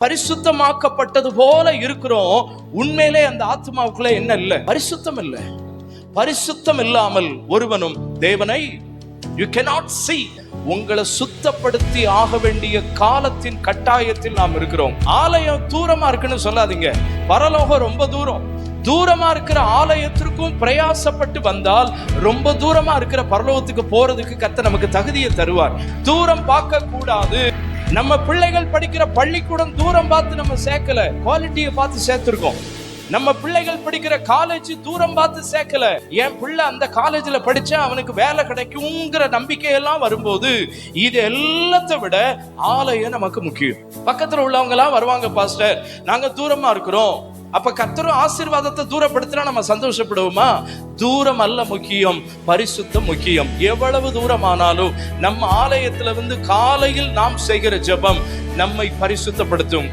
பரிசுத்தமாக்கப்பட்டது போல இருக்கிறோம். உண்மையிலே அந்த ஆத்மாவுக்குள்ள என்ன இல்லை? பரிசுத்தம் இல்லை. பரிசுத்தம் இல்லாமல் ஒருவனும் தேவனை you cannot see. உங்களை சுத்தப்படுத்தி ஆக வேண்டிய காலத்தின் கட்டாயத்தில் நாம் இருக்கிறோம். ஆலயம் தூரமா இருக்குன்னு சொல்லாதீங்க. பரலோகம் ரொம்ப தூரம். தூரமா இருக்கிற ஆலயத்திற்கும் பிரயாசப்பட்டு வந்தால் ரொம்ப தூரமா இருக்கிற பரலோகத்துக்கு போறதுக்கு கர்த்தர் நமக்கு தகுதியை தருவார். தூரம் பார்க்க கூடாது. நம்ம பிள்ளைகள் படிக்கிற பள்ளிக்கூடம் தூரம் பார்த்து நம்ம சேர்க்கல, குவாலிட்டியை பார்த்து சேர்த்திருக்கோம். நம்ம பிள்ளைகள் படிக்கிற காலேஜ் தூரம் பார்த்து சேர்க்கல. என் பிள்ளை அந்த காலேஜ்ல படிச்சா அவனுக்கு வேலை கிடைக்குங்கிற நம்பிக்கையெல்லாம் வரும்போது இது எல்லாத்தை விட ஆலயம் நமக்கு முக்கியம். பக்கத்துல உள்ளவங்க எல்லாம் வருவாங்க, பாஸ்டர் நாங்க தூரமா இருக்கிறோம். அப்ப கர்த்தரும் ஆசீர்வாதத்தை தூரப்படுத்தினா நம்ம சந்தோஷப்படுவோமா? தூரம் அல்ல முக்கியம், பரிசுத்தம் முக்கியம். எவ்வளவு தூரமானாலும் நம்ம ஆலயத்துல காலையில் நாம் செய்கிற ஜெபம் நம்மை பரிசுத்தப்படுத்தும்.